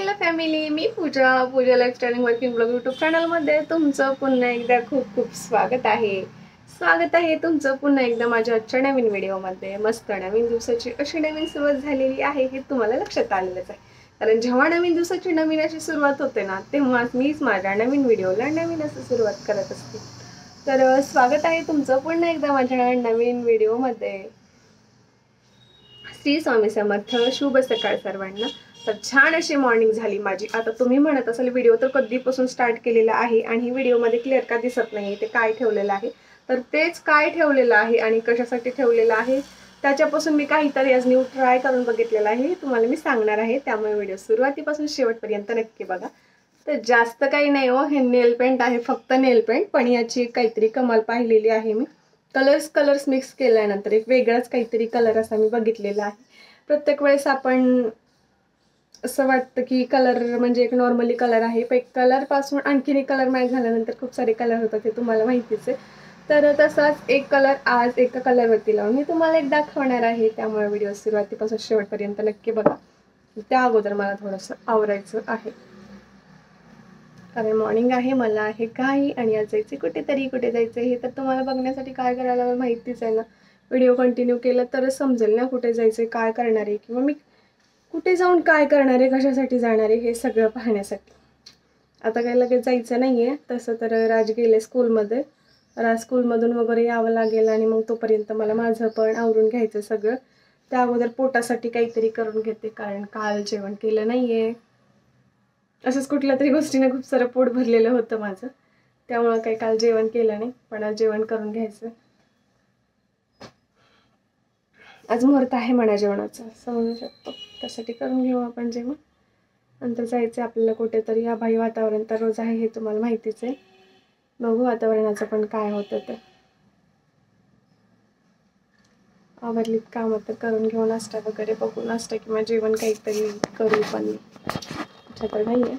Hello family, मी पूजा lifestyle working blog YouTube चॅनलमध्ये तुमचं पुन्हा एकदा खूप खूप स्वागत आहे तुमचं पुन्हा एकदा माझ्या आजच्या नवीन व्हिडिओमध्ये। मस्त नवीन दिवसाची अशी नवीन सुरुवात झालेली आहे हे तुम्हाला लक्षात आलेलंच आहे, कारण जेव्हा नवीन दिवसाची नवीन अशी सुरुवात होते ना, तेव्हाच मीच माझ्या नवीन व्हिडिओला नवीन असं सुरुवात करत असते। तर स्वागत आहे तुमचं पुन्हा एकदा माझ्या नवीन व्हिडिओमध्ये। श्री स्वामी समर्थ, शुभ सकाळ सर्वांना। तर छान अशी मॉर्निंग झाली माझी। आता तुम्ही म्हणत असाल व्हिडिओ तर कधीपासून स्टार्ट केलेला आहे आणि व्हिडिओ मध्ये क्लिअर का दिसत नाही, ते काय ठेवलेलं आहे? तर तेच काय ठेवलेलं आहे आणि कशासाठी ठेवलेलं आहे त्याच्यापासून मी काहीतरी आज न्यू ट्राय करून बघितलेलं आहे, तुम्हाला मी सांगणार आहे। त्यामुळे व्हिडिओ सुरुवातीपासून शेवटपर्यंत नक्की बघा। तर जास्त काही नाही हो, हे नेल पेंट आहे, फक्त नेल पेंट, पण याची काहीतरी कमाल पाहिलेली आहे मी। कलर्स मिक्स केल्यानंतर एक वेगळाच काहीतरी कलर असा मी बघितलेला आहे। प्रत्येक वेळेस आपण असं वाटतं की कलर म्हणजे एक नॉर्मली कलर आहे, पण कलर पासून आणखीन एक कलर मॅच झाल्यानंतर खूप सारे कलर होतात, ते तुम्हाला माहितीच आहे। तर तसाच एक कलर आज एका कलरवरती लावून मी तुम्हाला एक दाखवणार आहे, त्यामुळे व्हिडिओ सुरुवातीपासून शेवटपर्यंत नक्की बघा। त्या अगोदर मला थोडंसं आवरायचं आहे, कारण मॉर्निंग आहे, मला आहे काही आणि आज जायचे कुठे जायचं हे तर तुम्हाला बघण्यासाठी काय करायला माहितीच आहे ना। व्हिडिओ कंटिन्यू केला तरच समजेल ना कुठे जायचं, काय करणार आहे, किंवा मी कुठे जाऊन काय करणार आहे, कशासाठी जाणार आहे, हे सगळं पाहण्यासाठी। आता काही लगेच जायचं नाही आहे, तसं तर राज गेले स्कूलमध्ये, राज स्कूलमधून वगैरे यावं लागेल आणि मग तोपर्यंत मला माझं पण आवरून घ्यायचं सगळं। त्या अगोदर पोटासाठी काहीतरी करून घेते, कारण काल जेवण केलं नाही आहे। असंच कुठल्या तरी गोष्टीने खूप सारं पोट भरलेलं होतं माझं, त्यामुळं काही काल जेवण केलं नाही, पण आज जेवण करून घ्यायचं। आज मुहूर्त आहे म्हणा जेवणाचा, असं म्हणू शकतो, त्यासाठी करून घेऊ आपण जेवण। नंतर जायचं आपल्याला कुठेतरी। या भाई वातावरण तर रोज आहे हे तुम्हाला माहितीच आहे, बघू वातावरणाचं पण काय होतं ते। आवरलीत कामं तर करून घेऊ, नाश्ता वगैरे बघू, नाश्ता किंवा जेवण काहीतरी करू, पण तर नाही आहे।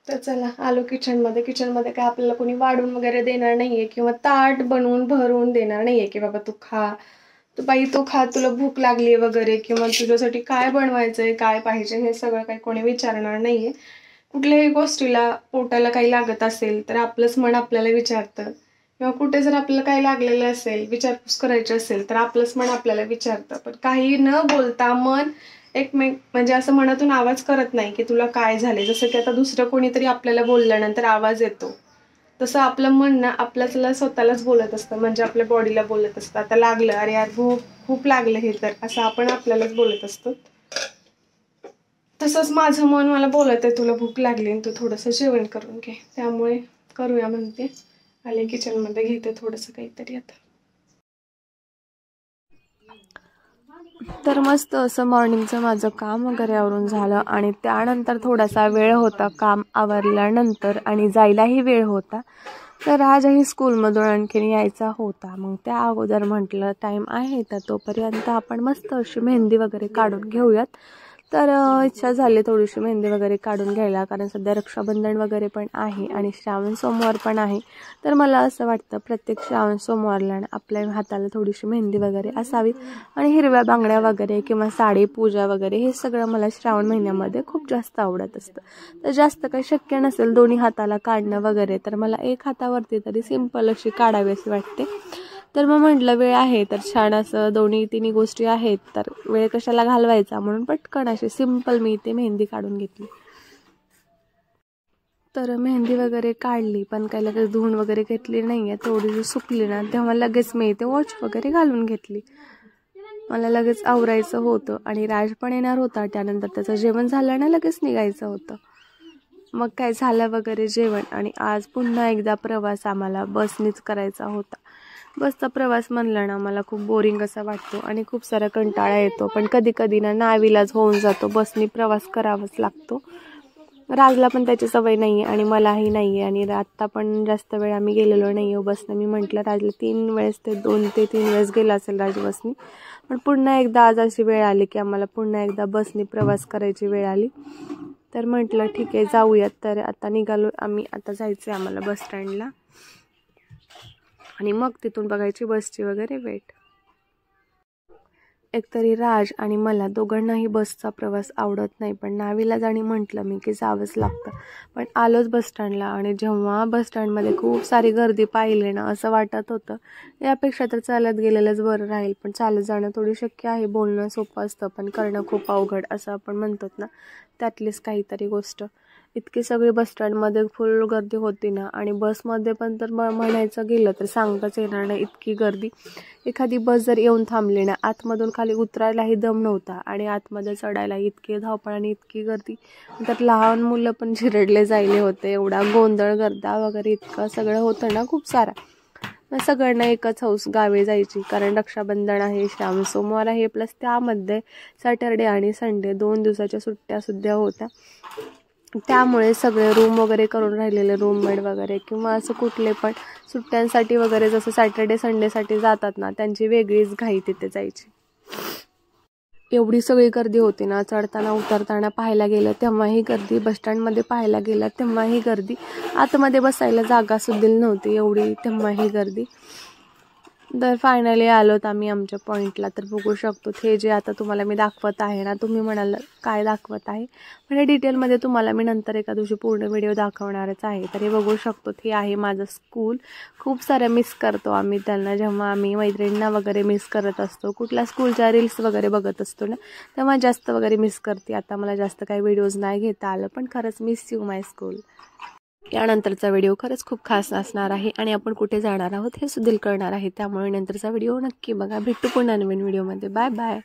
तर चला आलो किचनमध्ये। किचनमध्ये काय आपल्याला कोणी वाढून वगैरे देणार नाहीये, किंवा ताट बनवून भरून देणार नाहीये की बाबा तू खा, तू बाई तू खा, तुला भूक लागली वगैरे, किंवा तुझ्यासाठी काय बनवायचंय, काय पाहिजे, हे सगळं काही कोणी विचारणार नाहीये। कुठल्याही गोष्टीला पोटाला काही लागत असेल तर आपलंच मन आपल्याला विचारतं, किंवा कुठे जर आपल्याला काही लागलेलं असेल, विचारपूस करायची असेल तर आपलंच मन आपल्याला विचारतं। पण काही न बोलता मन म्हणजे असं मनातून आवाज करत नाही की तुला काय झाले। जसं की आता दुसरं कोणीतरी आपल्याला बोलल्यानंतर आवाज येतो, तसं आपलं मन ना आपल्याला स्वतःलाच बोलत असतं, म्हणजे आपल्या बॉडीला बोलत असतं, आता लागलं, अरे यार खूप लागलं हे, तर असं आपण आपल्यालाच बोलत असतो। तसंच माझं मन मला बोलत आहे, तुला भूक लागली आणि तू थोडंसं जेवण करून घे, त्यामुळे करूया म्हणते। आले किचनमध्ये, घेते थोडंसं काहीतरी आता। तर मस्त असं मॉर्निंगचं माझं काम वगैरे आवरून झालं, आणि त्यानंतर थोडासा वेळ होता काम आवरल्यानंतर आणि जायलाही वेळ होता। तर आजही स्कूलमधून आणखीन यायचा होता, मग त्या अगोदर म्हटलं टाईम आहे तर तोपर्यंत आपण मस्त अशी मेहंदी वगैरे काढून घेऊयात। तर इच्छा झाली थोडीशी मेहंदी वगैरे काढून घ्यायला, कारण सध्या रक्षाबंधन वगैरे पण आहे आणि श्रावण सोमवार पण आहे। तर मला असं वाटतं प्रत्येक श्रावण सोमवारला आपल्या हाताला थोडीशी मेहंदी वगैरे असावी, आणि हिरव्या बांगड्या वगैरे किंवा साडी पूजा वगैरे हे सगळं मला श्रावण महिन्यामध्ये खूप जास्त आवडत असतं। तर जास्त काही शक्य नसेल दोन्ही हाताला काढणं वगैरे, तर मला एक हातावरती तरी सिंपल अशी काढावी अशी वाटते। तर मग म्हटलं वेळ आहे तर छान असं दोन्ही तिन्ही गोष्टी आहेत, तर वेळ कशाला घालवायचा, म्हणून पटकन अशी सिंपल मी इथे मेहंदी काढून घेतली। तर मेहंदी वगैरे काढली, पण काही लगेच धुवून वगैरे घेतली नाही आहे, थोडीशी सुकली ना तेव्हा लगेच मी इथे वॉच वगैरे घालून घेतली। मला लगेच आवरायचं होतं आणि राज पण येणार होता, त्यानंतर त्याचं जेवण झालं ना लगेच निघायचं होतं। मग काय झालं वगैरे जेवण, आणि आज पुन्हा एकदा प्रवास आम्हाला बसनीच करायचा होता। बसचा प्रवास म्हणलं ना मला खूप बोरिंग असा वाटतो आणि खूप सारा कंटाळा येतो, पण कधी कधी ना नाईलाज होऊन जातो, बसनी प्रवास करावाच लागतो। राजला पण त्याची सवय नाही आहे आणि मलाही नाही आहे, आणि आत्ता पण जास्त वेळ आम्ही गेलेलो नाही आहे बसने। मी म्हटलं राजला 2 ते 3 वेळेस गेला असेल राज बसनी, पण पुन्हा एकदा आज अशी वेळ आली की आम्हाला पुन्हा एकदा बसनी प्रवास करायची वेळ आली। तर म्हटलं ठीक आहे जाऊयात, तर आता निघालो आम्ही। आता जायचं आहे आम्हाला बस स्टँडला, आणि मग तिथून बघायची बसची वगैरे वेट। एकतरी राज आणि मला दोघांनाही बसचा प्रवास आवडत नाही, पण नावीलाज आणि म्हटलं मी की जावंच लागतं. पण आलोच बसस्टँडला आणि जेव्हा बसस्टँडमध्ये खूप सारी गर्दी पाहिली ना, असं वाटत होतं यापेक्षा तर चालत गेलेलंच बरं राहील. पण चालत जाणं थोडी शक्य आहे. बोलणं सोपं असतं पण करणं खूप अवघड असं आपण म्हणतो ना, त्यातलीच काहीतरी गोष्ट. इतकी सगळी बसस्टँडमध्ये फुल गर्दी होती ना, आणि बसमध्ये पण तर म्हणायचं गेलं तर सांगताच येणार नाही इतकी गर्दी. एखादी बस जर येऊन थांबली ना, आतमधून खाली उतरायलाही दम नव्हता आणि आतमध्ये चढायला इतके धावपळ आणि इतकी गर्दी. तर लहान मुलं पण चिरडले जायले होते. एवढा गोंधळ गर्दा वगैरे इतकं सगळं होतं ना खूप सारा. मग सगळ्यांना एकच हौस गावी जायची, कारण रक्षाबंधन आहे, श्रावण सोमवार आहे, प्लस त्यामध्ये सॅटर्डे आणि संडे 2 दिवसाच्या सुट्ट्या होत्या. त्यामुळे सगळे रूम वगैरे करून राहिलेले रूममेट वगैरे किंवा असं कुठले पण सुट्ट्यांसाठी वगैरे जसं सॅटर्डे संडेसाठी जातात ना, त्यांची वेगळीच घाई तिथे जायची. एवढी सगळी गर्दी होती ना, चढताना उतरताना पाहायला गेलं तेव्हाही गर्दी, बसस्टँडमध्ये पाहायला गेलं तेव्हाही गर्दी, आतमध्ये बसायला जागासुद्धा नव्हती एवढी तेव्हाही गर्दी. तर फायनली आलोत आम्ही आमच्या पॉईंटला. तर बघू शकतो हे जे आता तुम्हाला मी दाखवत आहे ना, तुम्ही म्हणाल काय दाखवत आहे, पण हे डिटेलमध्ये तुम्हाला मी नंतर एका दिवशी पूर्ण व्हिडिओ दाखवणारच आहे. तर हे बघू शकतो हे आहे माझं स्कूल. खूप साऱ्या मिस करतो आम्ही त्यांना, जेव्हा आम्ही मैत्रिणींना वगैरे मिस करत असतो, कुठल्या स्कूलच्या रील्स वगैरे बघत असतो ना, तेव्हा जास्त वगैरे मिस करते. आता मला जास्त काही व्हिडिओज नाही घेता आलं, पण खरंच मिस यू माय स्कूल. यानंतरचा व्हिडिओ खरंच खूप खास असणार आहे आणि आपण कुठे जाणार आहोत हे सुद्धा कळणार आहे. त्यामुळे नंतरचा व्हिडिओ नक्की बघा. भेटू पुन्हा नवीन व्हिडिओमध्ये. Bye bye.